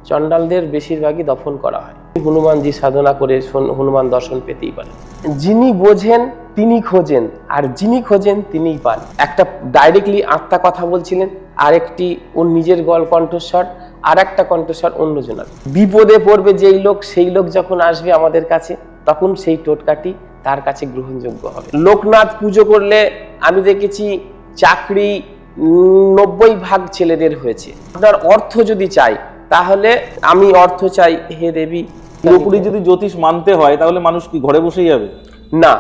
চণ্ডালদের বেশিরভাগই দফন করা হয়। হনুমানজি সাধনা করে হনুমান দর্শন পেতেই পারেন। যিনি বোঝেন তিনি খোঁজেন, আর যিনি খোঁজেন তিনিই পান। একটা ডাইরেক্টলি আত্মা কথা বলছিলেন, আরেকটি ওর নিজের কণ্ঠস্বর, আর একটা কণ্ঠস্বর অন্যজনের। বিপদে পড়বে যেই লোক, সেই লোক যখন আসবে আমাদের কাছে, তখন সেই টোটকাটি তার কাছে গ্রহণযোগ্য হবে। লোকনাথ পুজো করলে আমি দেখেছি চাকরি 90% ছেলেদের হয়েছে। আপনার অর্থ যদি চাই, তাহলে আমি অর্থ চাই, হে দেবী। পুরোপুরি যদি জ্যোতিষ মানতে হয় তাহলে মানুষ কি ঘরে বসেই যাবে? না,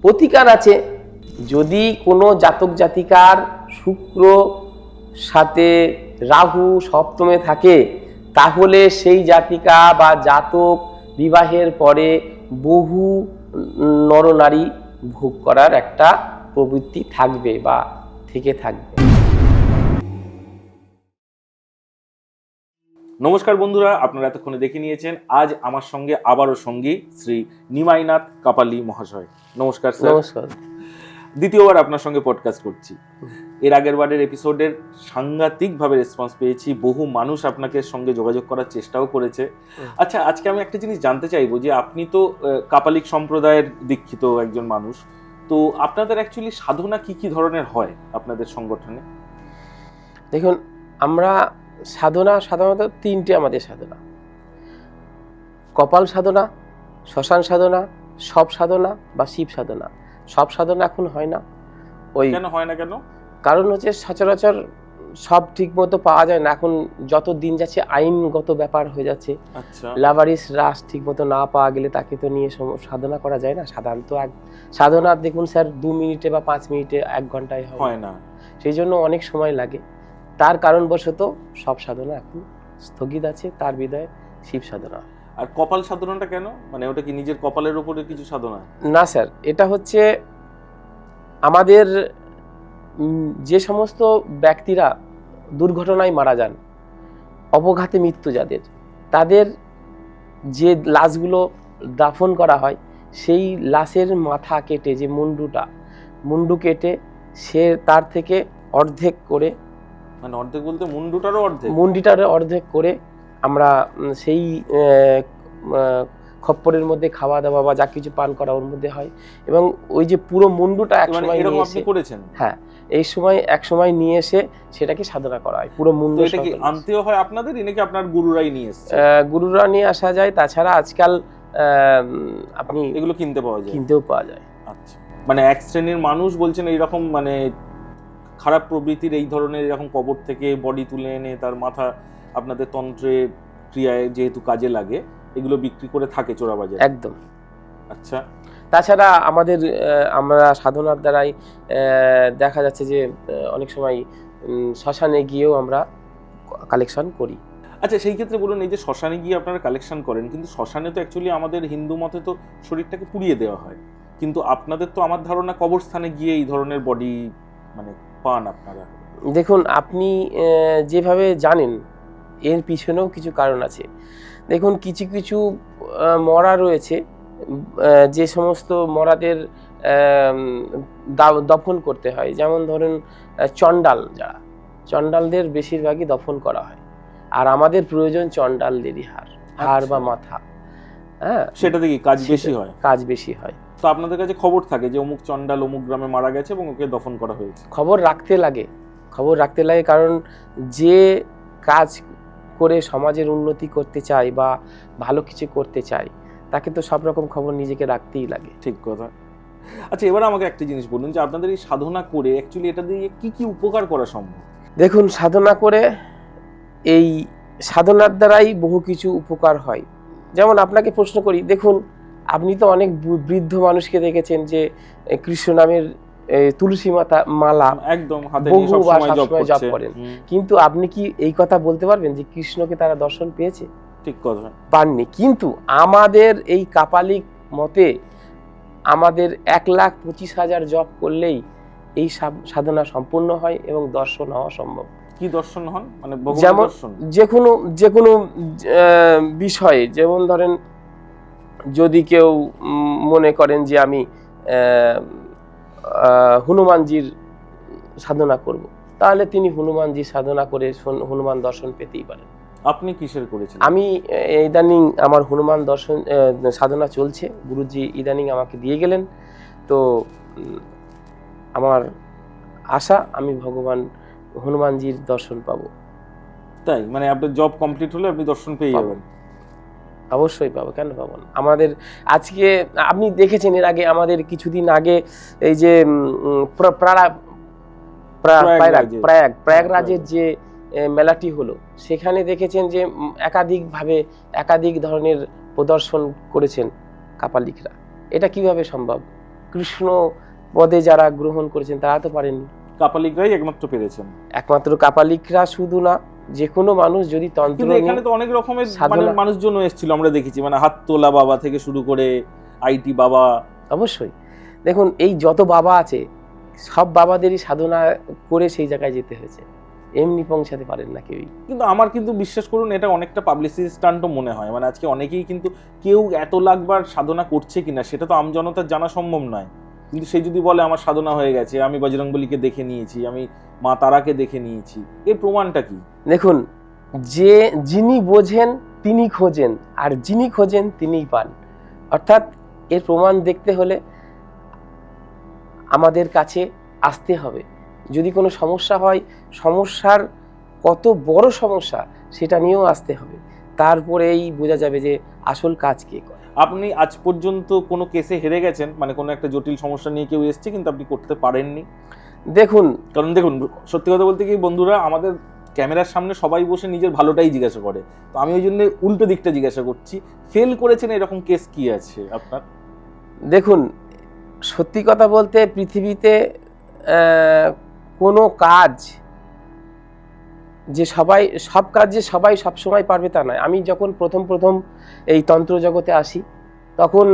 প্রতিকার আছে। যদি কোনো জাতক জাতিকার শুক্র সাথে রাহু সপ্তমে থাকে, তাহলে সেই জাতিকা বা জাতক বিবাহের পরে বহু নরনারী ভোগ করার একটা প্রবৃত্তি থাকবে বা থেকে থাকবে। নমস্কার বন্ধুরা, আপনারা এতক্ষণে দেখে নিয়েছেন। আজ আমার সঙ্গে আবারও সঙ্গী শ্রী নিমাইনাথ কাপালি মহাশয়। নমস্কার স্যার। নমস্কার। দ্বিতীয়বার আপনার সঙ্গে পডকাস্ট করছি। এর আগের বারের এপিসোডের সাংঘাতিকভাবে রেসপন্স পেয়েছি, বহু মানুষ আপনাকে সঙ্গে যোগাযোগ করার চেষ্টাও করেছে। আচ্ছা, আজকে আমি একটা জিনিস জানতে চাইবো যে আপনি তো কাপালিক সম্প্রদায়ের দীক্ষিত একজন মানুষ, তো আপনাদের অ্যাকচুয়ালি সাধনা কি কি ধরনের হয় আপনাদের সংগঠনে? দেখুন, আমরা সাধনা সাধারণত তিনটে আমাদের সাধনা: কপাল সাধনা, শ্মশান সাধনা, সব সাধনা বা শিব সাধনা। সব সাধনা এখন হয় না। ওই কেন হয় না? কেন? কারণ হচ্ছে সচরাচর সব ঠিক মতো পাওয়া যায় না। এখন যত দিন যাচ্ছে আইনগত ব্যাপার হয়ে যাচ্ছে। আচ্ছা, লাভারিস রাস ঠিক মতো না পাওয়া গেলে তাকে তো নিয়ে সাধনা করা যায় না। সাধারণত সাধনা দেখুন স্যার 2 মিনিটে বা 5 মিনিটে 1 ঘন্টায় হয় না। সেই জন্য অনেক সময় লাগে। তার কারণবশত সব সাধনা এখন স্থগিত আছে। তার বিদায় শিব সাধনা। আর কপাল সাধনাটা কেন? মানে ওটা কি নিজের কপালের উপরে কিছু সাধনা? না স্যার, এটা হচ্ছে আমাদের যে সমস্ত ব্যক্তিরা দুর্ঘটনায় মারা যান, অপঘাতে মৃত্যু যাদের, তাদের যে লাশগুলো দাফন করা হয়, সেই লাশের মাথা কেটে, যে মুন্ডু কেটে সে তার থেকে অর্ধেক করে, মানে অর্ধেক বলতে মুন্ডুটারও অর্ধেক? মুন্ডিটারে অর্ধেক করে আমরা সেই খপ্পরের মধ্যে খাওয়া দাওয়া বা যা কিছু পান করা ওর মধ্যে হয়। এবং ওই যে পুরো মুন্ডুটা একসময় এরকম নিয়ে আপনি এসে, করেছেন? হ্যাঁ, এই সময় এক সময় নিয়ে এসে সেটাকে সাধনা করা হয় পুরো মুন্ডু। এটা কি আনতেও হয় আপনাদের, নাকি আপনার গুরুরাই নিয়ে এসেছে? গুরুরা নিয়ে আসা যায়। তাছাড়া আজকাল আপনি এগুলো কিনতে পাওয়া যায়? কিনতেও পাওয়া যায়। আচ্ছা, মানে এক শ্রেণীর মানুষ বলছেন এইরকম, মানে খারাপ প্রবৃত্তির এই ধরনের এরকম কবর থেকে বডি তুলে এনে তার মাথা আপনাদের তন্ত্রে ক্রিয়ায় যেহেতু কাজে লাগে, এগুলো বিক্রি করে থাকে চোরাবাজারে? একদম। আচ্ছা, তাছাড়া আমরা সাধনার দ্বারাই দেখা যাচ্ছে যে অনেক সময় শ্মশানে গিয়েও আমরা কালেকশন করি। আচ্ছা, সেই ক্ষেত্রে বলুন, এই যে শ্মশানে গিয়ে আপনারা কালেকশন করেন, কিন্তু শ্মশানে তো অ্যাকচুয়ালি আমাদের হিন্দু মতে তো শরীরটাকে পুড়িয়ে দেওয়া হয়, কিন্তু আপনাদের তো আমার ধারণা কবরস্থানে গিয়ে এই ধরনের বডি মানে পান আপনারা। দেখুন, আপনি যেভাবে জানেন এর পিছনেও কিছু কারণ আছে। দেখুন, কিছু কিছু মরা রয়েছে, যে সমস্ত মরাদের দফন করতে হয়, যেমন ধরুন চণ্ডালদের বেশিরভাগই দফন করা হয়। আর আমাদের প্রয়োজন চণ্ডালদেরই হাড় বা মাথা। হ্যাঁ, সেটাতে কি কাজ বেশি হয়? কাজ বেশি হয়। তো আপনাদের কাছে খবর থাকে যে অমুক চণ্ডাল অমুক গ্রামে মারা গেছে এবং ওকে দফন করা হয়েছে? খবর রাখতে লাগে, কারণ যে কাজ করে সমাজের উন্নতি করতে চায় বা ভালো কিছু করতে চায়, তাকে তো সব রকম খবর নিজেকে রাখতেই লাগে। ঠিক কথা। আচ্ছা, এবার আমাকে একটা জিনিস বলুন যে আপনাদের এই সাধনা করে অ্যাকচুয়ালি এটা দিয়ে কি কি উপকার করা সম্ভব? দেখুন, সাধনা করে এই সাধনার দ্বারাই বহু কিছু উপকার হয়। যেমন আপনাকে প্রশ্ন করি, দেখুন, আপনি তো অনেক বৃদ্ধ মানুষকে দেখেছেন যে কৃষ্ণ নামের তুলসী মালা একদম হাতে নিয়ে সবসময় জপ করেন, কিন্তু আপনি কি এই কথা বলতে পারবেন যে কৃষ্ণকে তারা দর্শন পেয়েছে? ঠিক কথা, পাননি। কিন্তু আমাদের এই কাপালিক মতে আমাদের 1,25,000 জপ করলেই এই সাধনা সম্পূর্ণ হয় এবং দর্শন হওয়া সম্ভব। কি দর্শন হন? মানে ভগবান দর্শন? যে কোনো বিষয়ে, যেমন ধরেন, যদি কেউ মনে করেন যে আমি হনুমানজির সাধনা করব, তাহলে তিনি হনুমানজি সাধনা করে হনুমান দর্শন পেতেই পারেন। আপনি কিসের করেছিলেন? আমি ইদানিং আমার হনুমান দর্শন সাধনা চলছে, গুরুজি ইদানিং আমাকে দিয়ে গেলেন। তো আমার আশা আমি ভগবান হনুমানজির দর্শন পাবো। তাই মানে আপনার জব কমপ্লিট হলে আপনি দর্শন পেয়ে পাবো। যাবেন? অবশ্যই পাবো, কেন পাবো না। আমাদের আজকে আপনি দেখেছেন এর আগে, আমাদের কিছুদিন আগে এই যে প্রয়াগরাজের যে মেলাটি হলো, সেখানে দেখেছেন যে একাধিকভাবে একাধিক ধরনের প্রদর্শন করেছেন কাপালিকরা। এটা কিভাবে সম্ভব? কৃষ্ণ পদে যারা গ্রহণ করেছেন তারা তো পারেননি, কাপালিকরাই একমাত্র পেরেছেন। একমাত্র কাপালিকরা শুধু না, যে কোনো মানুষ যদি তন্ত্র কিন্তু এখানে তো অনেক রকমের মানে সাধনা- মানুষজন এসেছিল, আমরা দেখেছি, মানে হাত তোলা বাবা থেকে শুরু করে আইটি বাবা। অবশ্যই দেখুন, এই যত বাবা আছে সব বাবাদেরই সাধনা করে সেই জায়গায় যেতে হয়েছে, এমনি পৌঁছাতে পারেন না কেউই। কিন্তু আমার কিন্তু বিশ্বাস করুন এটা অনেকটা পাবলিসিটি স্টান্টও মনে হয়। মানে আজকে অনেকেই কিন্তু কেউ এত লাখবার সাধনা করছে কিনা সেটা তো আমজনতার জানা সম্ভব নয়, কিন্তু সে যদি বলে আমার সাধনা হয়ে গেছে, আমি বজরংবলীকে দেখে নিয়েছি, আমি মা তারাকে দেখে নিয়েছি, এর প্রমাণটা কি? দেখুন, যিনি বোঝেন তিনি খোঁজেন, আর যিনি খোঁজেন তিনিই পান। অর্থাৎ এর প্রমাণ দেখতে হলে আমাদের কাছে আসতে হবে। যদি কোনো সমস্যা হয়, সমস্যার কত বড় সমস্যা সেটা নিয়েও আসতে হবে, তারপরেই বোঝা যাবে যে আসল কাজ কে করে। আপনি আজ পর্যন্ত কোনো কেসে হেরে গেছেন? মানে কোনো একটা জটিল সমস্যা নিয়ে কেউ এসছে কিন্তু আপনি করতে পারেননি? দেখুন, কারণ দেখুন, সত্যি কথা বলতে কি বন্ধুরা, আমাদের ক্যামেরার সামনে সবাই বসে নিজের ভালোটাই জিজ্ঞাসা করে, তো আমি ওই জন্য উল্টো দিকটা জিজ্ঞাসা করছি। ফেল করেছেন এরকম কেস কি আছে আপনার? দেখুন, সত্যি কথা বলতে পৃথিবীতে কোনো কাজ যে সব কাজ যে সবাই সবসময় পারবে তা নয়। আমি যখন প্রথম এই তন্ত্র জগতে আসি, তখন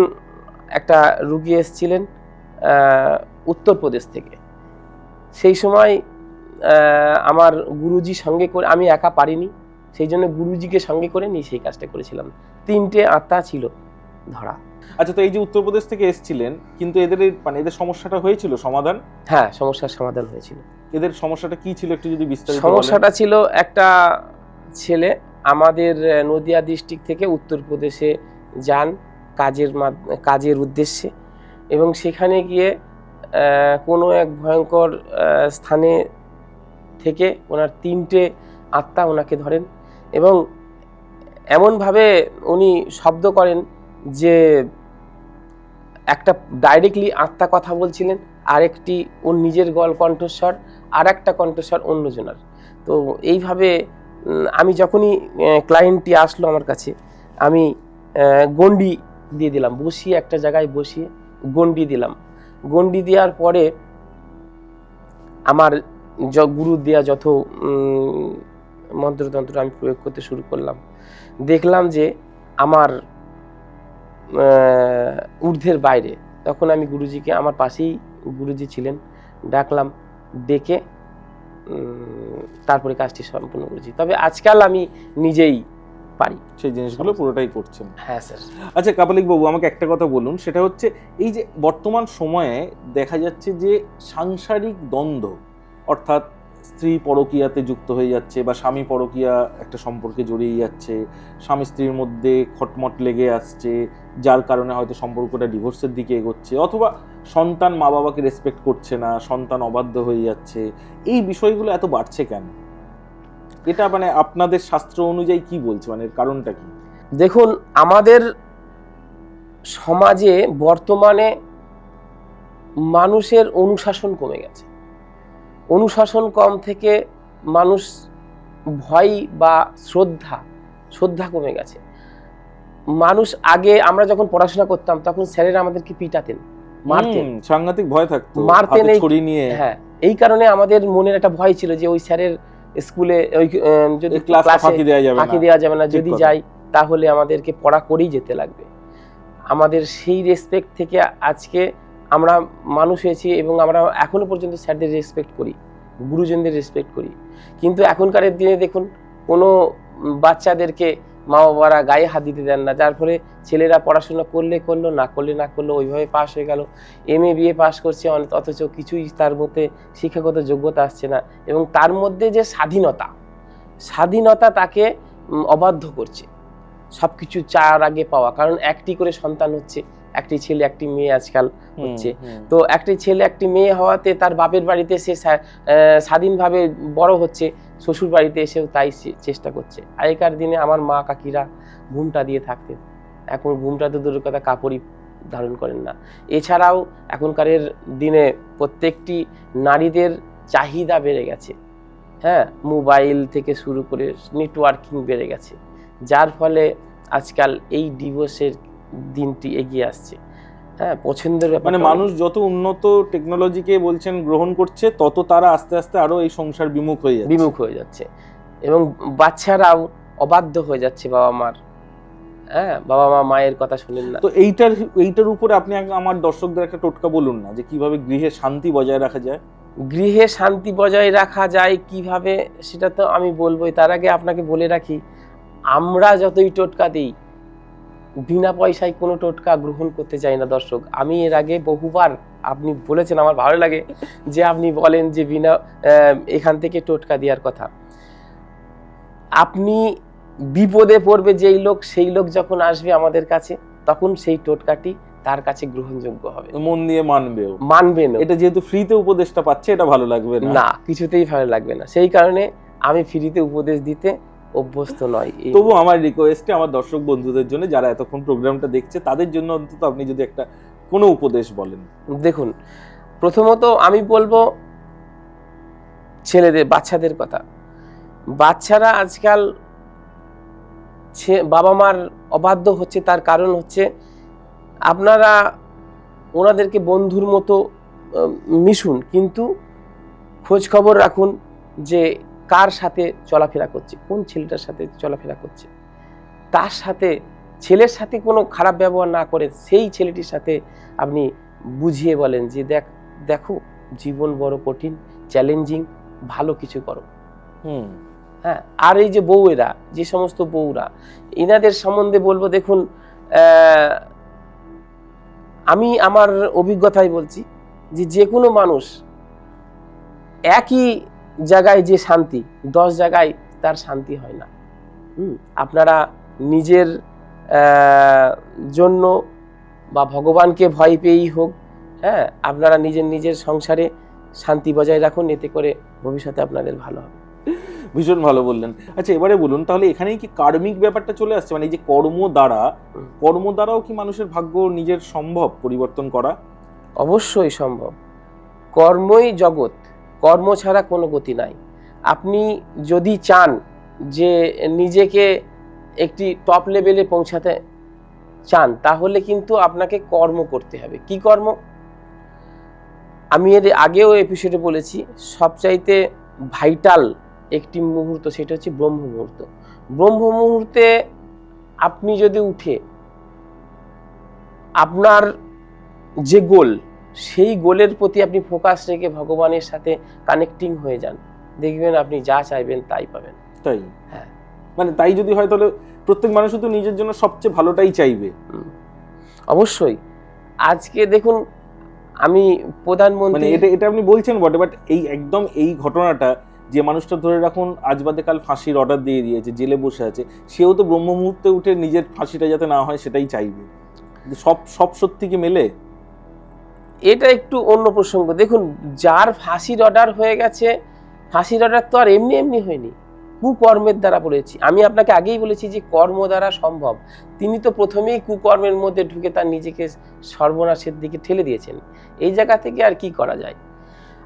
একটা রুগী এসেছিলেন উত্তরপ্রদেশ থেকে। সেই সময় আমার গুরুজি সঙ্গে করে, আমি একা পারিনি, সেই জন্য গুরুজিকে সঙ্গে করে নিয়ে সেই কাজটা করেছিলাম। 3টে আত্মা ছিল ধরা। আচ্ছা, তো এই যে উত্তরপ্রদেশ থেকে এসেছিলেন, কিন্তু মানে এদের সমস্যাটা হয়েছিল সমাধান? হ্যাঁ, সমস্যার সমাধান হয়েছিল। এদের সমস্যাটা কি ছিল একটু যদি বিস্তারিত বলেন। সমস্যাটা ছিল, একটা ছেলে আমাদের নদিয়া ডিস্ট্রিক্ট থেকে উত্তরপ্রদেশে যান কাজের উদ্দেশ্যে, এবং সেখানে গিয়ে কোনো এক ভয়ঙ্কর স্থানে থেকে ওনার 3টে আত্মা ওনাকে ধরেন, এবং এমনভাবে উনি শব্দ করেন যে একটা ডাইরেক্টলি আত্মা কথা বলছিলেন, আরেকটি ওর নিজের কণ্ঠস্বর, আর একটা কণ্ঠস্বর অন্যজনার। তো এইভাবে আমি যখনই ক্লায়েন্টটি আসলো আমার কাছে, আমি গণ্ডি দিয়ে দিলাম, বসিয়ে একটা জায়গায় বসিয়ে গণ্ডি দিলাম। গণ্ডি দেওয়ার পরে আমার গুরু দেয়া যত মন্ত্রতন্ত্র আমি প্রয়োগ করতে শুরু করলাম। দেখলাম যে আমার ঊর্ধ্বের বাইরে। তখন আমি গুরুজিকে, আমার পাশেই গুরুজি ছিলেন, ডাকলাম, ডেকে তারপরে কাজটি সম্পূর্ণ করেছি। তবে আজকাল আমি নিজেই পারি সেই জিনিসগুলো পুরোটাই করছেন। হ্যাঁ স্যার। আচ্ছা কাপালিক বাবু, আমাকে একটা কথা বলুন, সেটা হচ্ছে এই যে বর্তমান সময়ে দেখা যাচ্ছে যে সাংসারিক দ্বন্দ্ব, অর্থাৎ স্ত্রী পরকীয়াতে যুক্ত হয়ে যাচ্ছে বা স্বামী পরকীয়া একটা সম্পর্কে জড়িয়ে যাচ্ছে, স্বামী স্ত্রীর মধ্যে খটমট লেগে আসছে, যার কারণে হয়তো সম্পর্কটা ডিভোর্সের দিকে এগোচ্ছে, অথবা সন্তান মা বাবাকে রেসপেক্ট করছে না, সন্তান অবাধ্য হয়ে যাচ্ছে, এই বিষয়গুলো এত বাড়ছে কেন? এটা মানে আপনাদের শাস্ত্র অনুযায়ী কি বলছে, মানে এর কারণটা কি? দেখুন, আমাদের সমাজে বর্তমানে মানুষের অনুশাসন কমে গেছে। অনুশাসন কম থেকে মানুষ ভয় বা শ্রদ্ধা কমে গেছে। মানুষ আগে, আমরা যখন পড়াশোনা করতাম তখন স্যারেরা আমাদেরকে পিটাতেন, মারতেন, সাংঘাতিক ভয় থাকতো, মারতেন। ছড়ি নিয়ে। হ্যাঁ, এই কারণে আমাদের মনের একটা ভয় ছিল যে ওই স্যারের স্কুলে ওই যদি ক্লাসে ফাঁকি দেওয়া যাবে না, যদি যাই তাহলে আমাদেরকে পড়া করেই যেতে লাগবে। আমাদের সেই রেসপেক্ট থেকে আজকে আমরা মানুষ হয়েছি, এবং আমরা এখনো পর্যন্ত স্যারদের রেসপেক্ট করি, গুরুজনদের রেসপেক্ট করি। কিন্তু এখনকার দিনে দেখুন, কোনো বাচ্চাদেরকে মা বাবারা গায়ে হাত দিতে দেন না, যার ফলে ছেলেরা পড়াশোনা করলে করলো, না করলে ওইভাবে পাশ হয়ে গেল। MA BA পাশ করছে, অথচ কিছুই তার মধ্যে শিক্ষাগত যোগ্যতা আসছে না। এবং তার মধ্যে যে স্বাধীনতা তাকে অবাধ্য করছে সবকিছু চাওয়ার আগে পাওয়া। কারণ একটি করে সন্তান হচ্ছে, একটি ছেলে একটি মেয়ে আজকাল হচ্ছে। তো একটি ছেলে একটি মেয়ে হওয়াতে তার বাপের বাড়িতে সে স্বাধীনভাবে বড় হচ্ছে, শ্বশুর বাড়িতে এসেও তাই চেষ্টা করছে। আগেকার দিনে আমার মা কাকিরা ঘুমটা দিয়ে থাকতেন, এখন ঘুমটা তো দূরের কথা, কাপড়ই ধারণ করেন না। এছাড়াও এখনকারের দিনে প্রত্যেকটি নারীদের চাহিদা বেড়ে গেছে, হ্যাঁ, মোবাইল থেকে শুরু করে নেটওয়ার্কিং বেড়ে গেছে, যার ফলে আজকাল এই ডিভোর্সের দিনটি এগিয়ে আসছে। হ্যাঁ, পছন্দের ব্যাপার, মানে মানুষ যত উন্নত টেকনোলজিকে বলছেন গ্রহণ করছে, তত তারা আস্তে আস্তে আরো এই সংসার বিমুখ হয়ে যাচ্ছে এবং বাচ্চারাও অবাধ্য হয়ে যাচ্ছে বাবা মার। হ্যাঁ, বাবা মা মায়ের কথা শুনেন না। তো এইটার উপরে আপনি আমার দর্শকদের একটা টোটকা বলুন না, যে কিভাবে গৃহে শান্তি বজায় রাখা যায়। গৃহে শান্তি বজায় রাখা যায় কিভাবে, সেটা তো আমি বলবোই। তার আগে আপনাকে বলে রাখি, আমরা যতই টোটকা দিই, বিনা পয়সায় কোনো টোটকা গ্রহণ করতে চাই না দর্শক। আমি এর আগে বহুবার, আপনি বলেছেন, আমার ভালো লাগে যে আপনি বলেন যে বিনা এখান থেকে টোটকা দেওয়ার কথা। আপনি বিপদে পড়বে যেই লোক, সেই লোক যখন আসবে আমাদের কাছে, তখন সেই টোটকাটি তার কাছে গ্রহণযোগ্য হবে, মন দিয়ে মানবে না। এটা যেহেতু ফ্রিতে উপদেশটা পাচ্ছে, এটা ভালো লাগবে না, কিছুতেই ভালো লাগবে না। সেই কারণে আমি ফ্রিতে উপদেশ দিতে অভ্যস্ত নয়। তবু আমার রিকোয়েস্টে আমার দর্শক বন্ধুদের জন্য, যারা এতক্ষণ প্রোগ্রামটা দেখছে, তাদের জন্য অন্তত আপনি যদি একটা কোনো উপদেশ বলেন। দেখুন, প্রথমত আমি বলবো ছেলেদের, বাচ্চাদের কথা। বাচ্চারা আজকাল বাবা মার অবাধ্য হচ্ছে, তার কারণ হচ্ছে আপনারা ওনাদেরকে বন্ধুর মতো মিশুন, কিন্তু খোঁজ খবর রাখুন যে কার সাথে চলাফেরা করছে, কোন ছেলেটার সাথে চলাফেরা করছে। তার সাথে, ছেলের সাথে কোনো খারাপ ব্যবহার না করে সেই ছেলেটির সাথে আপনি বুঝিয়ে বলেন যে দেখো জীবন বড় কঠিন, চ্যালেঞ্জিং, ভালো কিছু করো। হ্যাঁ, আর এই যে বউয়েরা, যে সমস্ত বউরা, এনাদের সম্বন্ধে বলবো, দেখুন, আমি আমার অভিজ্ঞতায় বলছি যে কোনো মানুষ একই জায়গায় যে শান্তি, 10 জায়গায় তার শান্তি হয় না। আপনারা নিজের জন্য বা ভগবানকে ভয় পেয়েই হোক, হ্যাঁ, আপনারা নিজের সংসারে শান্তি বজায় রাখুন, এতে করে ভবিষ্যতে আপনাদের ভালো হবে। ভীষণ ভালো বললেন। আচ্ছা, এবারে বলুন তাহলে, এখানেই কি কার্মিক ব্যাপারটা চলে আসছে? মানে এই যে কর্ম দ্বারাও কি মানুষের ভাগ্য নিজের সম্ভব পরিবর্তন করা? অবশ্যই সম্ভব। কর্মই জগৎ, কর্ম ছাড়া কোনো গতি নাই। আপনি যদি চান যে নিজেকে একটি টপ লেভেলে পৌঁছাতে চান, তাহলে কিন্তু আপনাকে কর্ম করতে হবে। কি কর্ম? আমি এর আগেও এপিসোডে বলেছি, সবচাইতে ভাইটাল একটি মুহূর্ত, সেটা হচ্ছে ব্রহ্ম মুহূর্ত। ব্রহ্ম মুহূর্তে আপনি যদি উঠে আপনার যে গোল, সেই গোলের প্রতি আপনি ফোকাস রেখে ভগবানের সাথে কানেক্টিং হয়ে যান, দেখবেন আপনি যা চাইবেন তাই পাবেন। তাই? হ্যাঁ, মানে তাই যদি হয়, তাহলে প্রত্যেক মানুষ তো নিজের জন্য সবচেয়ে ভালোটাই চাইবে। অবশ্যই। আজকে দেখুন, আমি প্রধানমন্ত্রী, মানে এটা আপনি বলছেন বটে, বাট একদম এই ঘটনাটা, যে মানুষটা ধরে রাখুন আজ বাদে কাল ফাঁসির অর্ডার দিয়ে দিয়েছে, জেলে বসে আছে, সেও তো ব্রহ্ম মুহূর্তে উঠে নিজের ফাঁসিটা যাতে না হয় সেটাই চাইবে। সব সত্যি কি মেলে? এটা একটু অন্য প্রসঙ্গ। দেখুন, যার ফাঁসির অর্ডার হয়ে গেছে, ফাঁসির অর্ডার তো আর এমনি হয়নি, কুকর্মের দ্বারা পড়েছি। আমি আপনাকে আগেই বলেছি যে কর্ম দ্বারা সম্ভব। তিনি তো প্রথমেই কুকর্মের মধ্যে ঢুকে তার নিজেকে সর্বনাশের দিকে ঠেলে দিয়েছেন। এই জায়গা থেকে আর কি করা যায়?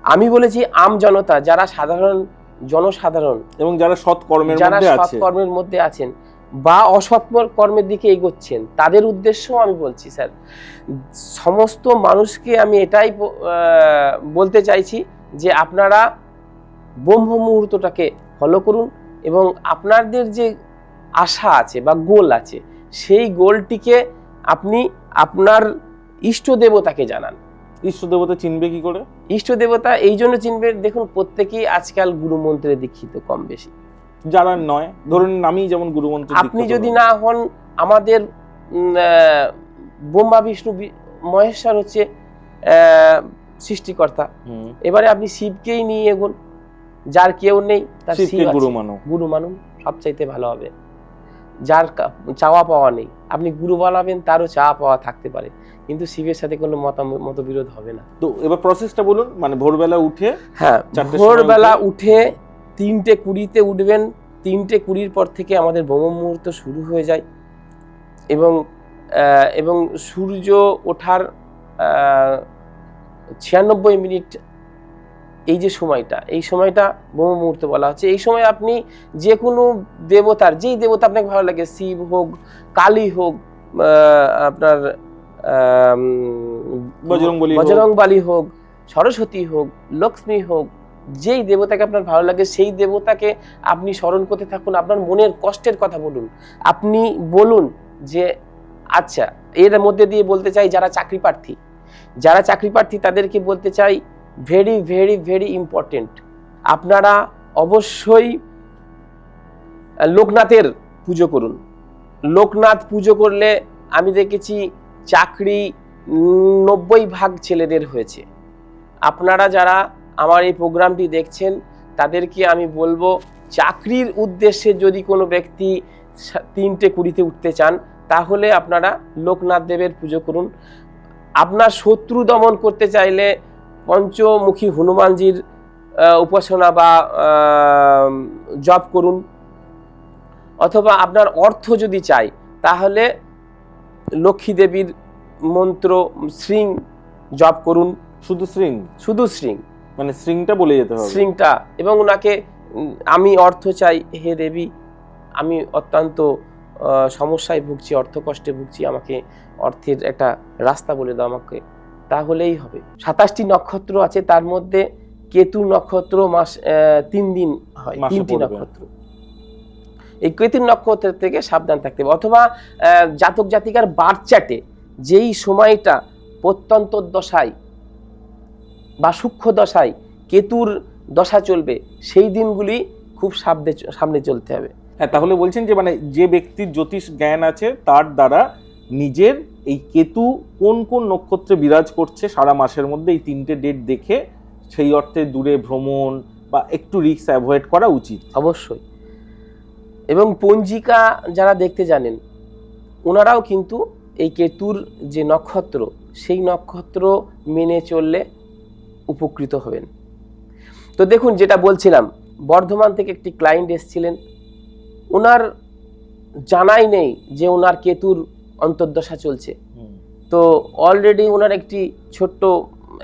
আমি বলেছি আম জনতা, যারা সাধারণ জনসাধারণ এবং যারা সৎ কর্মের মধ্যে আছেন বা অসৎ কর্মের দিকে এগোচ্ছেন, তাদের উদ্দেশ্যও আমি বলছি, স্যার, সমস্ত মানুষকে আমি এটাই বলতে চাইছি যে আপনারা ব্রহ্ম মুহূর্তটাকে ফলো করুন এবং আপনাদের যে আশা আছে বা গোল আছে, সেই গোলটিকে আপনি আপনার ইষ্ট দেবতাকে জানান। ইষ্ট দেবতা চিনবে কি করে? ইষ্ট দেবতা এই জন্য চিনবে, দেখুন, প্রত্যেকেই আজকাল গুরু মন্ত্রে দীক্ষিত কম বেশি। যারা নয়, ধরুন আমি যেমন গুরু মন্ত্রে, আপনি যদি না হন, আমাদের ব্রহ্মা বিষ্ণু মহেশ্বর হচ্ছে সৃষ্টিকর্তা। এবারে আপনি শিবকেই নিয়ে এগোন, যার কেউ নেই তার শিব গুরু মানুন, সবচাইতে ভালো হবে। যার চাওয়া পাওয়া নেই, আপনি গুরু বানাবেন, তারও চাওয়া পাওয়া থাকতে পারে, কিন্তু শিবের সাথে কোনো মতবিরোধ হবে না। তো এবার প্রসেসটা বলুন, মানে ভোরবেলা উঠে? হ্যাঁ, ভোরবেলা উঠে 3:20-তে উঠবেন। 3:20 পর থেকে আমাদের ব্রহ্ম মুহূর্ত শুরু হয়ে যায়, এবং সূর্য ওঠার 96 মিনিট এই যে সময়টা, এই সময়টা ব্রহ্ম মুহূর্ত বলা হচ্ছে। এই সময় আপনি যে কোনো দেবতার, যেই দেবতা আপনাকে ভালো লাগে, শিব হোক, কালী হোক, আপনার বজরংবলী হোক, সরস্বতী হোক, লক্ষ্মী হোক, যেই দেবতাকে আপনার ভালো লাগে সেই দেবতাকে আপনি স্মরণ করতে থাকুন। আপনার মনের কষ্টের কথা বলুন, আপনি বলুন যে আচ্ছা, এর মধ্যে দিয়ে বলতে চাই যারা চাকরি প্রার্থী তাদেরকে বলতে চাই, ভেরি ভেরি ভেরি ইম্পর্টেন্ট, আপনারা অবশ্যই লোকনাথের পুজো করুন। লোকনাথ পুজো করলে আমি দেখেছি চাকরি 90% ছেলেদের হয়েছে। আপনারা যারা আমার এই প্রোগ্রামটি দেখছেন তাদেরকে আমি বলবো, চাকরির উদ্দেশ্যে যদি কোনো ব্যক্তি 3:20-তে উঠতে চান তাহলে আপনারা লোকনাথ দেবের পুজো করুন। আপনার শত্রু দমন করতে চাইলে পঞ্চমুখী হনুমানজির উপাসনা বা জপ করুন, অথবা আপনার অর্থ যদি চাই তাহলে লক্ষ্মী দেবীর মন্ত্র শৃং জপ করুন। শুধু শৃং মানে শৃংটা বলে যেতে হবে, শৃংটা, এবং ওনাকে আমি অর্থ চাই, হে দেবী আমি অত্যন্ত সমস্যায় ভুগছি, অর্থ কষ্টে ভুগছি, আমাকে অর্থের একটা রাস্তা বলে দাও আমাকে, তাহলেই হবে। 27টি নক্ষত্র আছে, তার মধ্যে কেতু নক্ষত্র মাস 3 দিন হয়, 3টি নক্ষত্র। এই কেতু নক্ষত্র থেকে সাবধান থাকতে হবে, অথবা জাতক জাতিকার বার্থ চার্টে যেই সময়টা প্রত্যন্ত দশায় বা সূক্ষ্ম দশায় কেতুর দশা চলবে সেই দিনগুলি খুব সামনে চলতে হবে। হ্যাঁ, তাহলে বলছেন যে মানে যে ব্যক্তির জ্যোতিষ জ্ঞান আছে তার দ্বারা নিজের এই কেতু কোন কোন নক্ষত্রে বিরাজ করছে সারা মাসের মধ্যে এই 3টে ডেট দেখে সেই অর্থে দূরে ভ্রমণ বা একটু রিস্ক অ্যাভয়েড করা উচিত অবশ্যই। এবং পঞ্জিকা যারা দেখতে জানেন ওনারাও কিন্তু এই কেতুর যে নক্ষত্র সেই নক্ষত্র মেনে চললে উপকৃত হবেন। তো দেখুন, যেটা বলছিলাম, বর্ধমান থেকে একটি ক্লায়েন্ট এসেছিলেন, ওনার জানাই নেই যে ওনার কেতুর অন্তর্দশা চলছে। তো অলরেডি ওনার একটি ছোট্ট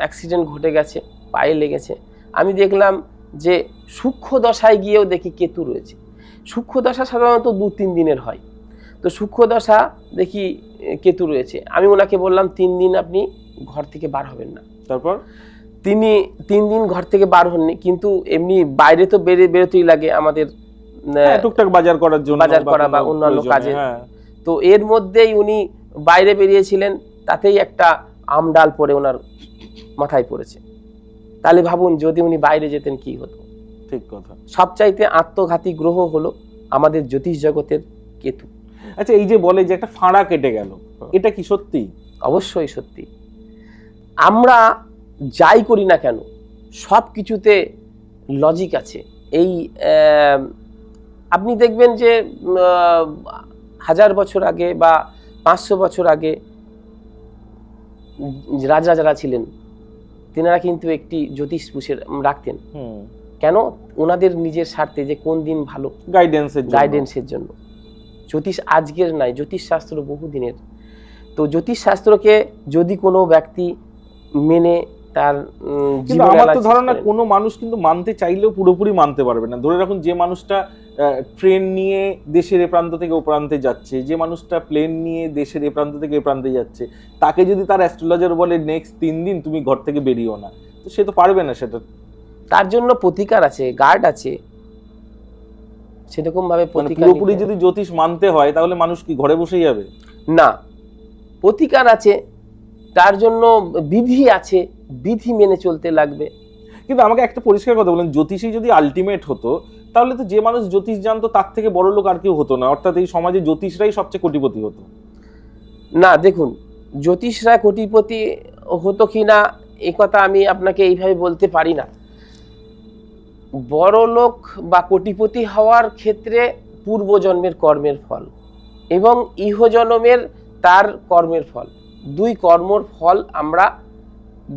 অ্যাক্সিডেন্ট ঘটে গেছে, পায়ে লেগেছে। আমি দেখলাম যে সূক্ষ্ম দশায় গিয়েও দেখি কেতু রয়েছে। সূক্ষ্ম দশা সাধারণত 2-3 দিনের হয়, তো সূক্ষ্ম দশা দেখি কেতু রয়েছে। আমি ওনাকে বললাম 3 দিন আপনি ঘর থেকে বার হবেন না। তারপর তিনি 3 দিন ঘর থেকে বার হননি, কিন্তু এমনি বাইরে তো বেরোতেই লাগে আমাদের, টুকটাক বাজার করার জন্য, বাজার করা বা অন্যান্য কাজে। তো এর মধ্যেই উনি বাইরে বেরিয়েছিলেন, তাতেই একটা আম ডাল পড়ে ওনার মাথায় পড়েছে। তাহলে ভাবুন যদি উনি বাইরে যেতেন কি হতো। ঠিক কথা। সবচাইতে আত্মঘাতী গ্রহ হলো আমাদের জ্যোতিষ জগতের কেতু। আচ্ছা, এই যে বলে যে একটা ফাঁড়া কেটে গেল, এটা কি সত্যি? অবশ্যই সত্যি। আমরা যাই করি না কেন সব কিছুতে লজিক আছে। এই আপনি দেখবেন যে 1000 বছর আগে বা 500 বছর আগে রাজা যারা ছিলেন তেনারা কিন্তু একটি জ্যোতিষ পুষে রাখতেন। কেন? ওনাদের নিজের স্বার্থে, যে কোন দিন ভালো, গাইডেন্সের জন্য। জ্যোতিষ আজকের নাই, জ্যোতিষ শাস্ত্র বহুদিনের। তো জ্যোতিষ শাস্ত্রকে যদি কোনো ব্যক্তি মেনে তার জীবনে, আমার তো ধারণা কোনো মানুষ কিন্তু মানতে চাইলেও পুরোপুরি মানতে পারবে না। ধরে রাখুন যে মানুষটা ট্রেন নিয়ে দেশের এ প্রান্ত থেকে ও প্রান্তে যাচ্ছে, যে মানুষটা প্লেন নিয়ে দেশের এ প্রান্ত থেকে এ প্রান্তে যাচ্ছে, তাকে যদি তার অ্যাস্ট্রোলজার বলে নেক্সট 3 দিন তুমি ঘর থেকে বেরিয়েও না, তো সে তো পারবে না সেটা। তার জন্য প্রতিকার আছে, গার্ড আছে, সেরকম ভাবে প্রতিকার। পুরোপুরি যদি জ্যোতিষ মানতে হয় তাহলে মানুষ কি ঘরে বসেই যাবে? না, প্রতিকার আছে, তার জন্য বিধি আছে, বিধি মেনে চলতে লাগবে। কিন্তু আমাকে একটা পরিষ্কার কথা বলেন, জ্যোতিষই যদি আলটিমেট হতো তাহলে তো যে মানুষ জ্যোতিষ জানতো তার থেকে বড় লোক আর কেউ হতো না, অর্থাৎ এই সমাজে জ্যোতিষরাই সবচেয়ে কোটিপতি হতো। না, দেখুন, জ্যোতিষরা কোটিপতি হতো কি না এই কথা আমি আপনাকে এইভাবে বলতে পারি না। বড় লোক বা কোটিপতি হওয়ার ক্ষেত্রে পূর্বজন্মের কর্মের ফল। এবং ইহজনমের তার কর্মের ফল, দুই কর্মর ফল আমরা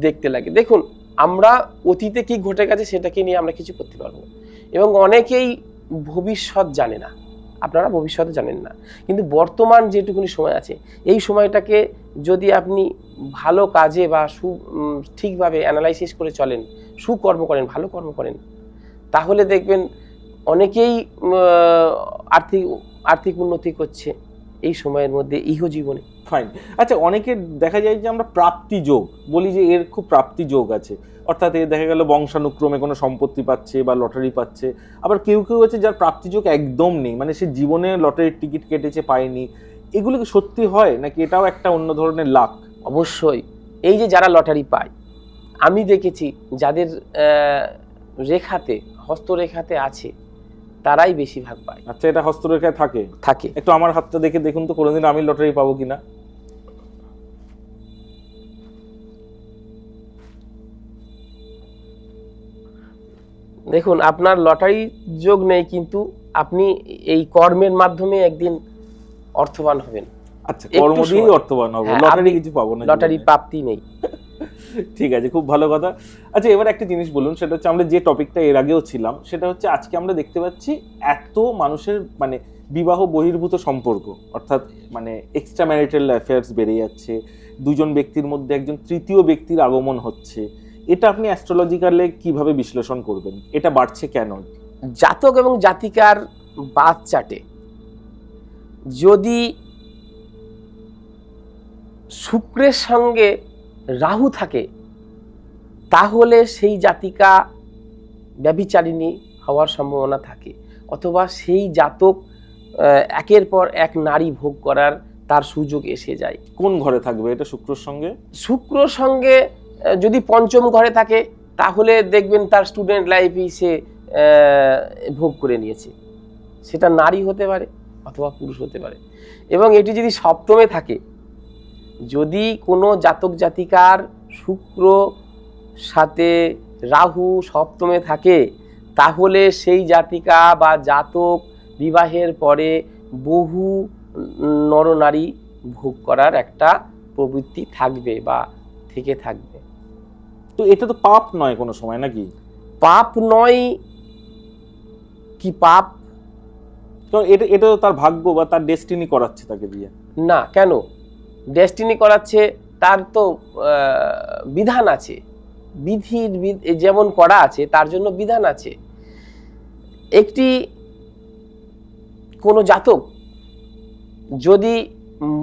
দেখতে লাগে। দেখুন, আমরা অতীতে কি ঘটে গেছে সেটাকে নিয়ে আমরা কিছু করতে পারবো, এবং অনেকেই ভবিষ্যৎ জানে না, আপনারা ভবিষ্যতে জানেন না, কিন্তু বর্তমান যেটুকুনি সময় আছে এই সময়টাকে যদি আপনি ভালো কাজে বা ঠিকভাবে অ্যানালাইসিস করে চলেন, সুকর্ম করেন, ভালো কর্ম করেন, তাহলে দেখবেন অনেকেই আর্থিক উন্নতি করছে এই সময়ের মধ্যে ইহজীবনে। ফাইন। আচ্ছা, অনেকে দেখা যায় যে আমরা প্রাপ্তি যোগ বলি, যে এর খুব প্রাপ্তি যোগ আছে, অর্থাৎ এর দেখা গেল বংশানুক্রমে কোনো সম্পত্তি পাচ্ছে বা লটারি পাচ্ছে। আবার কেউ কেউ আছে যার প্রাপ্তি যোগ একদম নেই, মানে সে জীবনে লটারির টিকিট কেটেছে পায়নি। এগুলো কি সত্যি হয়, নাকি এটাও একটা অন্য ধরনের লাক? অবশ্যই। এই যে যারা লটারি পায়, আমি দেখেছি যাদের রেখাতে, হস্তরেখাতে আছে, তারাই বেশিরভাগ পায়। আচ্ছা, এটা হস্তরেখায় থাকে? একটু আমার হাতটা দেখে দেখুন তো, কোনোদিন আমি লটারি পাবো কিনা। দেখুন, আপনার লটারি যোগ নেই, কিন্তু আপনি এই কর্মের মাধ্যমে একদিন অর্থবান হবেন। আচ্ছা, কর্ম দিয়েই অর্থবান হবো, লটারি কিছু পাবো না, লটারি প্রাপ্তি নেই। ঠিক আছে, খুব ভালো কথা। আচ্ছা, এবার একটা জিনিস বলুন, সেটা হচ্ছে আমরা যে টপিকটা এর আগেও ছিলাম, সেটা হচ্ছে আজকে আমরা দেখতে পাচ্ছি এত মানুষের মানে বিবাহ বহির্ভূত সম্পর্ক, অর্থাৎ মানে এক্সট্রা ম্যারিটাল অ্যাফেয়ার্স বেড়ে যাচ্ছে, দুজন ব্যক্তির মধ্যে একজন তৃতীয় ব্যক্তির আগমন হচ্ছে। এটা আপনি অ্যাস্ট্রোলজিক্যালে কিভাবে বিশ্লেষণ করবেন? এটা বাড়ছে কেন? জাতক এবং জাতিকার বাত চাটে যদি শুক্রের সঙ্গে রাহু থাকে, তাহলে সেই জাতিকা ব্যভিচারিণী হওয়ার সম্ভাবনা থাকে, অথবা সেই জাতক একের পর এক নারী ভোগ করার তার সুযোগ এসে যায়। কোন ঘরে থাকবে এটা শুক্রর সঙ্গে? শুক্রর সঙ্গে যদি পঞ্চম ঘরে থাকে, তাহলে দেখবেন তার স্টুডেন্ট লাইফেই সে ভোগ করে নিয়েছে। সেটা নারী হতে পারে অথবা পুরুষ হতে পারে। এবং এটি যদি সপ্তমে থাকে, যদি কোনো জাতক জাতিকার শুক্র সাথে রাহু সপ্তমে থাকে, তাহলে সেই জাতিকা বা জাতক বিবাহের পরে বহু নরনারী ভোগ করার একটা প্রবৃত্তি থাকবে বা থেকে থাকবে। তো এটা তো পাপ নয় কোনো সময়, নাকি? পাপ নয় কি পাপ? তো এটা তো তার ভাগ্য বা তার ডেস্টিনি করাচ্ছে তাকে দিয়ে। না, কেন ডেস্টিনি করাচ্ছে? তার তো বিধান আছে, বিধির যেমন করা আছে তার জন্য বিধান আছে। একটি কোনো জাতক যদি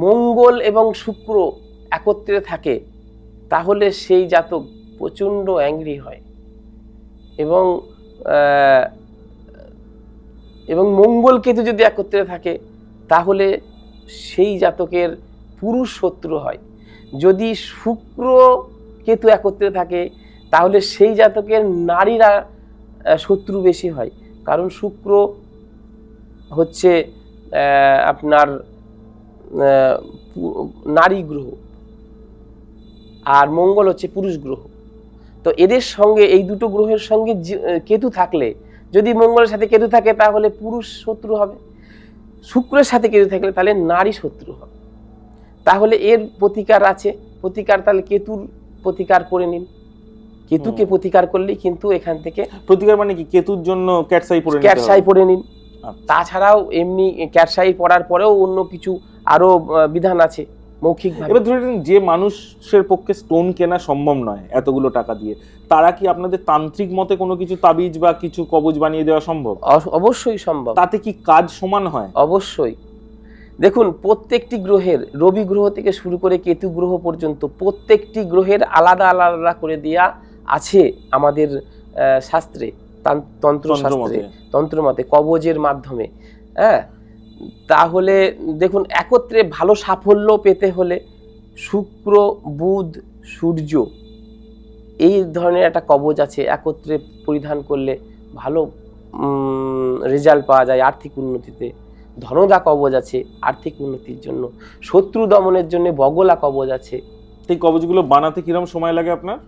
মঙ্গল এবং শুক্র একত্রে থাকে, তাহলে সেই জাতক প্রচণ্ড অ্যাংরি হয়, এবং মঙ্গল কেতু যদি একত্রে থাকে, তাহলে সেই জাতকের পুরুষ শত্রু হয়। যদি শুক্র কেতু একত্রে থাকে, তাহলে সেই জাতকের নারীরা শত্রু বেশি হয়, কারণ শুক্র হচ্ছে আপনার নারী গ্রহ, আর মঙ্গল হচ্ছে পুরুষ গ্রহ। তো এদের সঙ্গে, এই দুটো গ্রহের সঙ্গে কেতু থাকলে, যদি মঙ্গলের সাথে কেতু থাকে, তাহলে পুরুষ শত্রু হবে, শুক্রের সাথে কেতু থাকলে তাহলে নারী শত্রু হবে। তাহলে এর প্রতিকার আছে, প্রতিকার তাহলে কেতুর প্রতিকার করে নিন, কেতুকে প্রতিকার করলেই কিন্তু এখান থেকে প্রতিকার মানে কি? কেতুর জন্য ক্যাটসাই পরে নিন। তাছাড়াও এমনি ক্যাটসাই পড়ার পরেও অন্য কিছু আরো বিধান আছে মৌখিকভাবে। এবার ধরে নিন যে মানুষের পক্ষে স্টোন কেনা সম্ভব নয় এতগুলো টাকা দিয়ে, তারা কি আপনাদের তান্ত্রিক মতে কোনো কিছু তাবিজ বা কিছু কবজ বানিয়ে দেওয়া সম্ভব? অবশ্যই সম্ভব। তাতে কি কাজ সমান হয়? অবশ্যই। দেখুন, প্রত্যেকটি গ্রহের, রবি গ্রহ থেকে শুরু করে কেতু গ্রহ পর্যন্ত, প্রত্যেকটি গ্রহের আলাদা আলাদা করে দেয়া আছে আমাদের শাস্ত্রে, তন্ত্রমতে, কবজের মাধ্যমে। হ্যাঁ, তাহলে দেখুন, একত্রে ভালো সাফল্য পেতে হলে শুক্র, বুধ, সূর্য, এই ধরনের একটা কবজ আছে, একত্রে পরিধান করলে ভালো রেজাল্ট পাওয়া যায় আর্থিক উন্নতিতে। ধনদা কবজ আছে আর্থিক উন্নতির জন্য, শত্রু দমনের জন্য বগলা কবজ আছে। এই কবজগুলো বানাতে কিরকম সময় লাগে আপনার?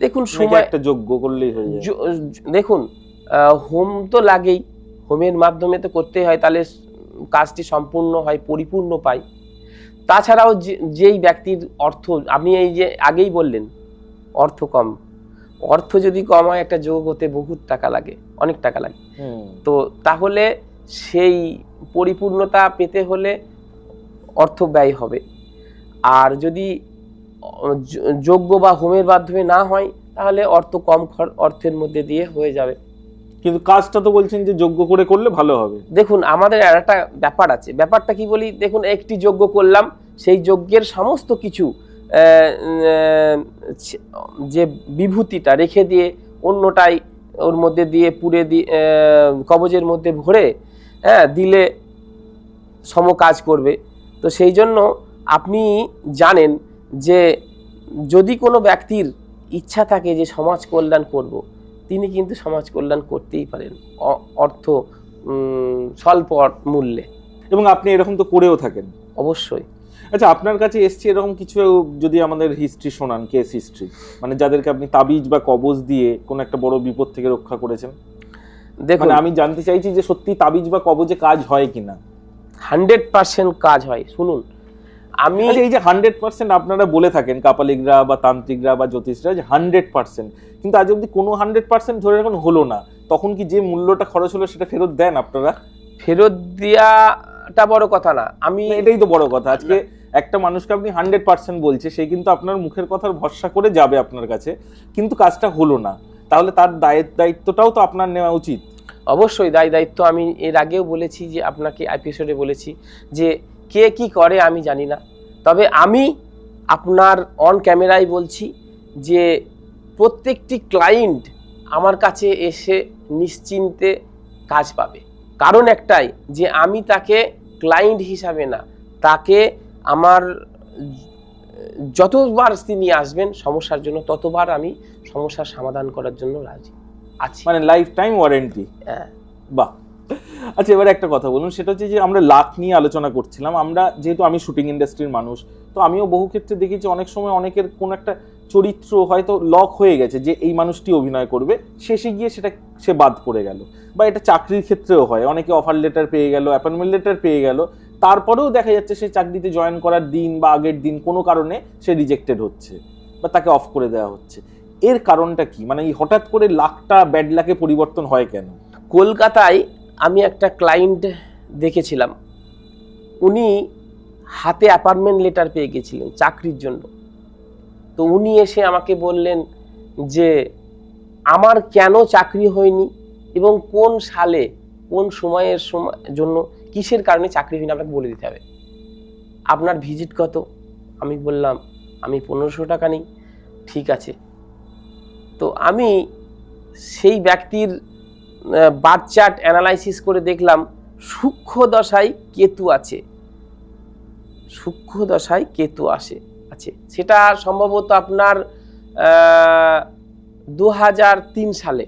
দেখুন, সময় একটা যজ্ঞ করলেই হয়ে যায়। দেখুন, হোম তো লাগেই, হোমের মাধ্যমে তো করতে হয়, তাহলে কাজটি সম্পূর্ণ হয়, পরিপূর্ণ পায়। তাছাড়াও যেই ব্যক্তির অর্থ, আপনি এই যে আগেই বললেন অর্থ কম, অর্থ যদি কম হয় একটা যোগ হতে বহুত টাকা লাগে, অনেক টাকা লাগে। তো তাহলে সেই পরিপূর্ণতা পেতে হলে অর্থ ব্যয় হবে। আর যদি যোগ্য বা হোমের মাধ্যমে না হয় তাহলে অর্থ কম অর্থের মধ্যে দিয়ে হয়ে যাবে। কিন্তু কাজটা তো বলছেন যে যোগ্য করে করলে ভালো হবে। দেখুন আমাদের একটা ব্যাপার আছে, ব্যাপারটা কি বলি, দেখুন একটি যজ্ঞ করলাম, সেই যজ্ঞের সমস্ত কিছু যে বিভূতিটা রেখে দিয়ে অন্যটাই ওর মধ্যে দিয়ে পুড়ে দিয়ে কবজের মধ্যে ভরে দিলে সম কাজ করবে। তো সেই জন্য আপনি জানেন যে যদি কোনো ব্যক্তির ইচ্ছা থাকে যে সমাজ কল্যাণ করব, তিনি কিন্তু সমাজ কল্যাণ করতেই পারেন অর্থ স্বল্প মূল্যে। এবং আপনি এরকম তো করেও থাকেন। অবশ্যই। আচ্ছা, আপনার কাছে এসছে এরকম কিছু যদি আমাদের হিস্ট্রি শোনান, কেস হিস্ট্রি, মানে যাদেরকে আপনি তাবিজ বা কবজ দিয়ে কোনো একটা বড় বিপদ থেকে রক্ষা করেছেন। দেখুন আমি জানতে চাইছি যে সত্যি তাবিজ বা কবজে কাজ হয় কিনা। 100% কাজ হয়। শুনুন আমি এই যে 100% আপনারা বলে থাকেন কাপালিকরা বা তান্ত্রিকরা বা জ্যোতিষরা যে 100%, কিন্তু আজ অব্দি কোনো 100% ধরে এখন হলো না, তখন কি যে মূল্যটা খরচ হলো সেটা ফেরত দেন আপনারা? ফেরত দেওয়াটা বড় কথা না, আমি এটাই তো বড় কথা। আজকে একটা মানুষকে আপনি 100% বলছে, সে কিন্তু আপনার মুখের কথার ভরসা করে যাবে আপনার কাছে, কিন্তু কাজটা হলো না, তাহলে তার দায়িত্বটাও তো আপনার নেওয়া উচিত। অবশ্যই দায়িত্ব। আমি এর আগেও বলেছি যে আপনাকে এপিসোডে বলেছি যে কে কি করে আমি জানি না, তবে আমি আপনার অন ক্যামেরায় বলছি যে প্রত্যেকটি ক্লায়েন্ট আমার কাছে এসে নিশ্চিন্তে কাজ পাবে। কারণ একটাই যে আমি তাকে ক্লায়েন্ট হিসাবে না, তাকে আমার যতবার তিনি আসবেন সমস্যার জন্য ততবার আমি সমস্যার সমাধান করার জন্য রাজি আছি। মানে লাইফ টাইম ওয়ারেন্টি। বাহ। আচ্ছা, এবারে একটা কথা বলুন, সেটা হচ্ছে যে আমরা লাক নিয়ে আলোচনা করছিলাম। আমরা যেহেতু আমি শুটিং ইন্ডাস্ট্রির মানুষ, তো আমিও বহু ক্ষেত্রে দেখেছি অনেক সময় অনেকের কোন একটা চরিত্র হয়তো লক হয়ে গেছে যে এই মানুষটি অভিনয় করবে, শেষে গিয়ে সেটা সে বাদ পড়ে গেল। বা এটা চাকরির ক্ষেত্রেও হয়, অনেকে অফার লেটার পেয়ে গেল, অ্যাপয়েন্টমেন্ট লেটার পেয়ে গেল, তারপরেও দেখা যাচ্ছে সে চাকরিতে জয়েন করার দিন বা আগের দিন কোনো কারণে সে রিজেক্টেড হচ্ছে বা তাকে অফ করে দেওয়া হচ্ছে। এর কারণটা কি? মানে এই হঠাৎ করে লাকটা ব্যাড লাকে পরিবর্তন হয় কেন? কলকাতায় আমি একটা ক্লায়েন্ট দেখেছিলাম, উনি হাতে অ্যাপয়েন্টমেন্ট লেটার পেয়ে গেছিলেন চাকরির জন্য। তো উনি এসে আমাকে বললেন যে আমার কেন চাকরি হয়নি এবং কোন সালে কোন সময়ের জন্য কিসের কারণে চাকরি হয়নি আপনাকে বলে দিতে হবে। আপনার ভিজিট কত? আমি বললাম আমি 1500 টাকা নিই। ঠিক আছে। তো আমি সেই ব্যক্তির বার্থ চার্ট অ্যানালাইসিস করে দেখলাম সূক্ষ্ম দশায় কেতু আছে, সূক্ষ্ম দশায় কেতু আছে। সেটা সম্ভবত আপনার 2003 সালে,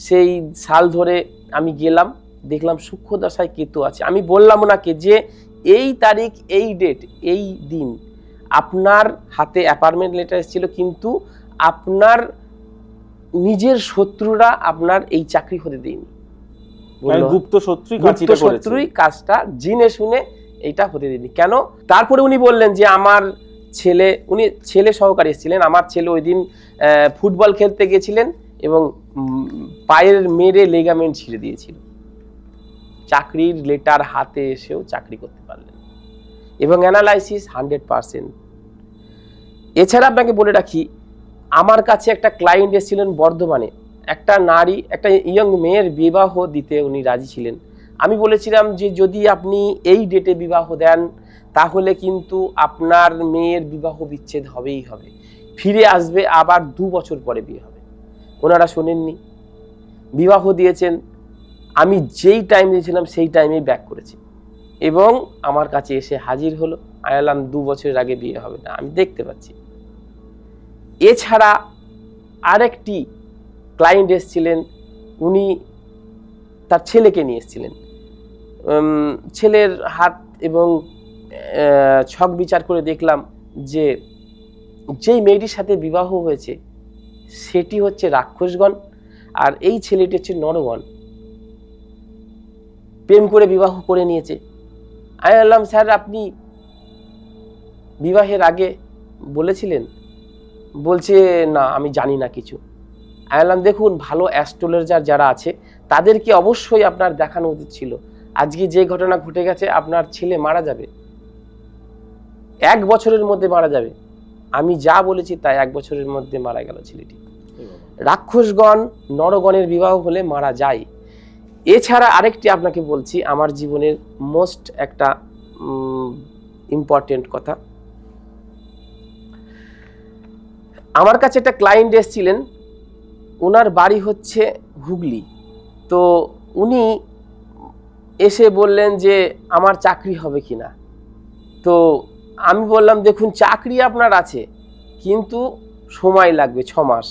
সেই সাল ধরে আমি গেলাম, দেখলাম সূক্ষ্ম দশায় কেতু আছে। আমি বললাম ওনাকে যে এই তারিখ, এই ডেট, এই দিন আপনার হাতে অ্যাপয়েন্টমেন্ট লেটার এসেছিল, কিন্তু আপনার নিজের শত্রুরা আপনার এই চাকরি হতে দেয়নি। গুপ্ত শত্রুই কাজটা জেনে শুনে এইটা হতে দেয়নি। কেন? তারপরে উনি বললেন যে আমার ছেলে, উনি ছেলে সহকারী এসেছিলেন, আমার ছেলে ওই দিন ফুটবল খেলতে গেছিলেন এবং পায়ের মেরে লিগামেন্ট ছিঁড়ে দিয়েছিল। চাকরির লেটার হাতে এসেও চাকরি করতে পারলেন এবং অ্যানালাইসিস 100%। এছাড়া আপনাকে বলে রাখি, আমার কাছে একটা ক্লায়েন্ট এসেছিলেন বর্ধমানে, একটা নারী, একটা ইয়ং মেয়ের বিবাহ দিতে উনি রাজি ছিলেন। আমি বলেছিলাম যে যদি আপনি এই ডেটে বিবাহ দেন তাহলে কিন্তু আপনার মেয়ের বিবাহ বিচ্ছেদ হবেই হবে, ফিরে আসবে আবার 2 বছর পরে বিয়ে হবে। ওনারা শোনেননি, বিবাহ দিয়েছেন। আমি যেই টাইম দিয়েছিলাম সেই টাইমেই ব্যাক করেছি এবং আমার কাছে এসে হাজির হলো। আমি বললাম 2 বছরের আগে বিয়ে হবে না, আমি দেখতে পাচ্ছি। এছাড়া আরেকটি ক্লায়েন্ট এসেছিলেন, উনি তার ছেলেকে নিয়ে এসেছিলেন। ছেলের হাত এবং ছক বিচার করে দেখলাম যে যেই মেয়েটির সাথে বিবাহ হয়েছে সেটি হচ্ছে রাক্ষসগণ আর এই ছেলেটি হচ্ছে নরগণ। প্রেম করে বিবাহ করে নিয়েছে। আমি বললাম স্যার আপনি বিবাহের আগে বলেছিলেন? বলছে না আমি জানি না কিছু। আমি বললাম দেখুন ভালো অ্যাস্ট্রোলজার যারা আছে তাদেরকে অবশ্যই আপনার দেখানো উচিত ছিল। আজকে যে ঘটনা ঘটে গেছে আপনার ছেলে মারা যাবে, 1 বছরের মধ্যে মারা যাবে। আমি যা বলেছি তাই 1 বছরের মধ্যে মারা গেল ছেলেটি। রাক্ষসগণ নরগণের বিবাহ হলে মারা যায়। এছাড়া আরেকটি আপনাকে বলছি আমার জীবনের মোস্ট একটা ইম্পর্টেন্ট কথা। আমার কাছে একটা ক্লায়েন্ট এসেছিলেন, ওনার বাড়ি হচ্ছে হুগলি। তো উনি এসে বললেন যে আমার চাকরি হবে কিনা। তো আমি বললাম দেখুন চাকরি আপনার আছে কিন্তু সময় লাগবে 6 মাস,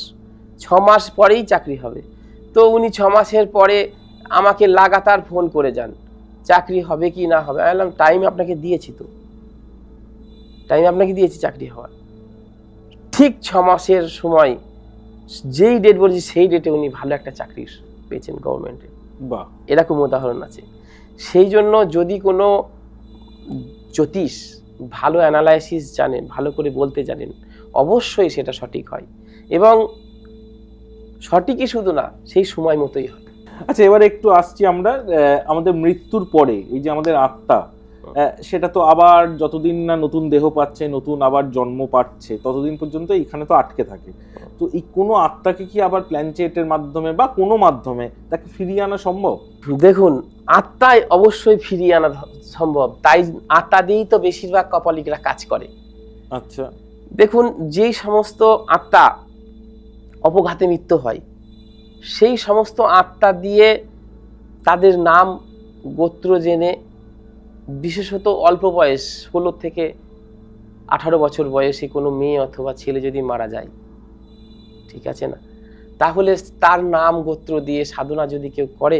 6 মাস পরেই চাকরি হবে। তো উনি 6 মাসের পরে আমাকে লাগাতার ফোন করে যান চাকরি হবে কি না হবে। আমি বললাম টাইম আপনাকে দিয়েছি, তো টাইম আপনাকে দিয়েছি চাকরি হওয়ার। ঠিক 6 মাসের সময় যেই ডেট বলেছি সেই ডেটে উনি ভালো একটা চাকরি পেয়েছেন গভর্নমেন্টে। বাহ, এরকম উদাহরণ আছে। সেই জন্য যদি কোনো জ্যোতিষ ভালো অ্যানালাইসিস জানেন, ভালো করে বলতে জানেন, অবশ্যই সেটা সঠিক হয় এবং সঠিকই শুধু না সেই সময় মতোই হয়। আচ্ছা এবারে একটু আসছি আমরা আমাদের মৃত্যুর পরে এই যে আমাদের আত্মা, সেটা তো আবার যতদিন না নতুন দেহ পাচ্ছে, নতুন আবার জন্ম পাচ্ছে, ততদিন পর্যন্ত এখানে তো আটকে থাকে। তো এই কোনো আত্মাকে কি আবার প্ল্যানচেটের মাধ্যমে বা কোনো মাধ্যমে তাকে ফিরিয়ে আনা সম্ভব? দেখুন আত্মায় অবশ্যই ফিরিয়ে আনা সম্ভব, তাই আত্মা দিয়েই তো বেশিরভাগ কপালিকরা কাজ করে। আচ্ছা, দেখুন যেই সমস্ত আত্মা অপঘাতে মৃত্যু হয় সেই সমস্ত আত্মা দিয়ে তাদের নাম গোত্র জেনে, বিশেষত অল্প বয়স 16 থেকে 18 বছর বয়সী কোনো মেয়ে অথবা ছেলে যদি মারা যায়, ঠিক আছে না, তাহলে তার নাম গোত্র দিয়ে সাধনা যদি কেউ করে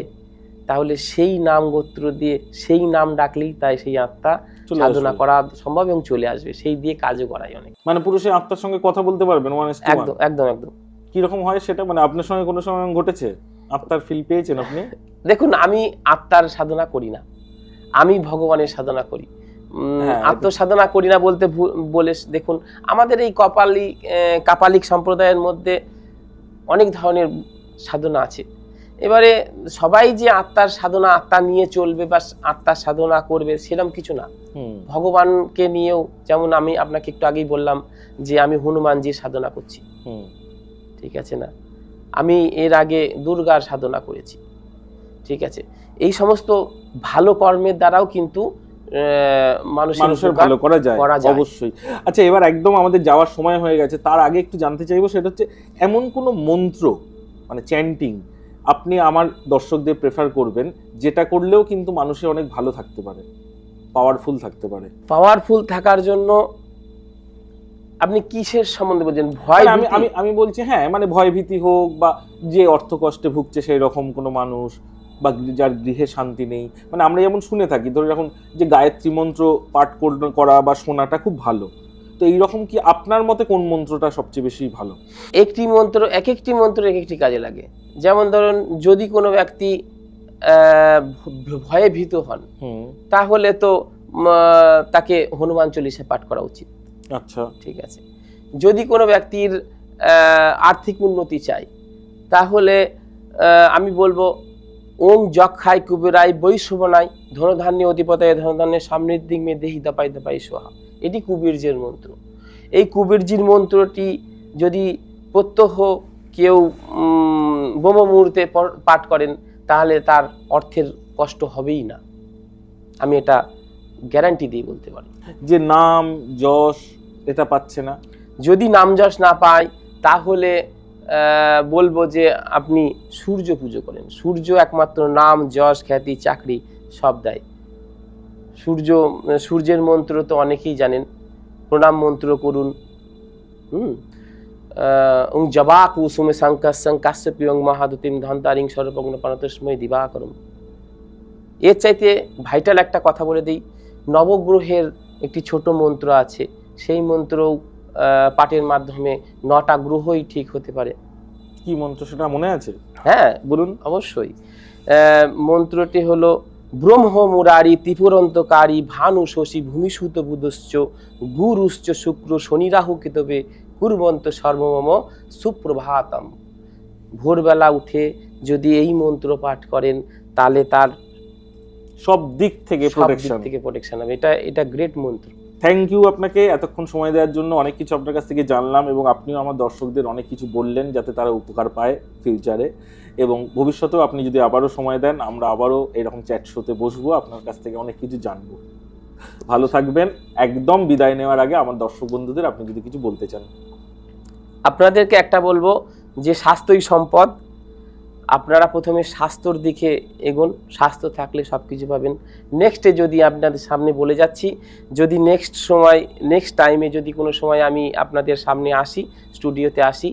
তাহলে সেই নাম গোত্র দিয়ে সেই নাম ডাকলেই তাই সেই আত্মা সাধনা করা সম্ভব এবং চলে আসবে। সেই দিয়ে কাজও করায় অনেক। মানে পুরুষের আত্মার সঙ্গে কথা বলতে পারবেন? একদম একদম একদম। কিরকম হয় সেটা? মানে আপনার সঙ্গে কোনো সময় ঘটেছে আত্মার ফিল পেয়েছেন আপনি? দেখুন আমি আত্মার সাধনা করি না, আমি ভগবানের সাধনা করি। আত্মসাধনা করি না বলতে বলে দেখুন আমাদের এই কাপালিক সম্প্রদায়ের মধ্যে অনেক ধরনের সাধনা আছে। এবারে সবাই যে আত্মার সাধনা আত্মা নিয়ে চলবে বা আত্মার সাধনা করবে সেরকম কিছু না। ভগবানকে নিয়েও, যেমন আমি আপনাকে একটু আগেই বললাম যে আমি হনুমানজির সাধনা করছি, ঠিক আছে না, আমি এর আগে দুর্গার সাধনা করেছি, ঠিক আছে। এই সমস্ত ভালো কর্মের দ্বারাও কিন্তু মানুষের ভালো করা যায় অবশ্যই। আচ্ছা এবার একদম আমাদের যাওয়ার সময় হয়ে গেছে, তার আগে একটু জানতে চাইবো, সেটা হচ্ছে এমন কোনো মন্ত্র মানে চ্যান্টিং আপনি আমার দর্শকদের প্রেফার করবেন যেটা করলেও কিন্তু মানুষের অনেক ভালো থাকতে পারে, পাওয়ারফুল থাকতে পারে? পাওয়ারফুল থাকার জন্য আপনি কিসের সম্বন্ধে বলছেন? ভয়? আমি বলছি হ্যাঁ, মানে ভয় ভীতি হোক বা যে অর্থ কষ্টে ভুগছে সেই রকম কোনো মানুষ বা যার গৃহে শান্তি নেই, মানে আমরা যেমন শুনে থাকি ধরে রাখুন যে গায়ত্রী মন্ত্র পাঠ করা বা শোনাটা খুব ভালো, তো এইরকম কি আপনার মতে কোন মন্ত্রটা সবচেয়ে বেশি ভালো? একটি মন্ত্র এক একটি কাজে লাগে। যেমন ধরুন যদি কোনো ব্যক্তি ভয়ে ভীত হন তাহলে তো তাকে হনুমান চল্লিশা পাঠ করা উচিত। আচ্ছা, ঠিক আছে। যদি কোনো ব্যক্তির আর্থিক উন্নতি চাই তাহলে আমি বলবো ওম যক্ষায় কুবেরায় বৈষ্ণবনায় ধনধান্য অধিপতায় ধনধান্যের সমৃদ্ধি মে দেহি দপাই দপাই সোহা, এটি কুবেরজির মন্ত্র। এই কুবেরজির মন্ত্রটি যদি প্রত্যহ কেউ ব্রহ্ম মুহূর্তে পাঠ করেন তাহলে তার অর্থের কষ্ট হবেই না, আমি এটা গ্যারান্টি দিয়ে বলতে পারি। যে নাম যশ এটা পাচ্ছে না, যদি নাম যশ না পায় তাহলে বলবো যে আপনি সূর্য পুজো করেন। সূর্য একমাত্র নাম যশ খ্যাতি চাকরি সব দেয়। সূর্যের মন্ত্র তো অনেকেই জানেন, প্রণাম মন্ত্র করুন। জবা কুসুমে সংকাশ্যপিয়ং মহাদুতিম ধন্তারিং সর্বগ্ন পানতস্ময় দিবাকরম। এর চাইতে ভাইটাল একটা কথা বলে দিই, নবগ্রহের একটি ছোট মন্ত্র আছে, সেই মন্ত্রও পাঠের মাধ্যমে 9টা গ্রহই ঠিক হতে পারে। কি মন্ত্র সেটা মনে আছে? হ্যাঁ বলুন। অবশ্যই। মন্ত্রটি হলো ব্রহ্ম মুরারি ত্রিপুরন্তকারী ভানু শশী ভূমিসূত বুধশ্চ গুরুশ্চ শুক্র শনি রাহু কেতবে কুর্বন্ত সর্বমম সুপ্রভাতম। ভোরবেলা উঠে যদি এই মন্ত্র পাঠ করেন তাহলে তার সব দিক থেকে সব দিক প্রোটেকশন। থেকে প্রোটেকশন হবে। এটা গ্রেট মন্ত্র। থ্যাংক ইউ আপনাকে এতক্ষণ সময় দেওয়ার জন্য। অনেক কিছু আপনার কাছ থেকে জানলাম এবং আপনিও আমার দর্শকদের অনেক কিছু বললেন যাতে তারা উপকার পায় ফিউচারে, এবং ভবিষ্যতেও আপনি যদি আবারও সময় দেন আমরা আবারও এরকম চ্যাট শোতে বসবো, আপনার কাছ থেকে অনেক কিছু জানবো। ভালো থাকবেন। একদম বিদায় নেওয়ার আগে আমার দর্শক বন্ধুদের আপনি যদি কিছু বলতে চান। আপনাদেরকে একটা বলবো যে স্বাস্থ্যই সম্পদ। আপনারা প্রথমে স্বাস্থ্যর দিকে এগোন, স্বাস্থ্য থাকলে সব কিছু পাবেন। নেক্সটে যদি আপনাদের সামনে বলে যাচ্ছি, যদি নেক্সট টাইমে যদি কোনো সময় আমি আপনাদের সামনে আসি, স্টুডিওতে আসি,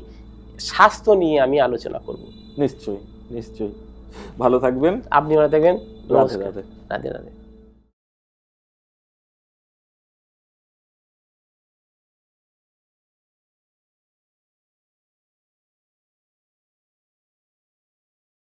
স্বাস্থ্য নিয়ে আমি আলোচনা করব। নিশ্চয়ই নিশ্চয়ই। ভালো থাকবেন। আপনি ভালো থাকবেন। রাধে রাধে। রাধে রাধে।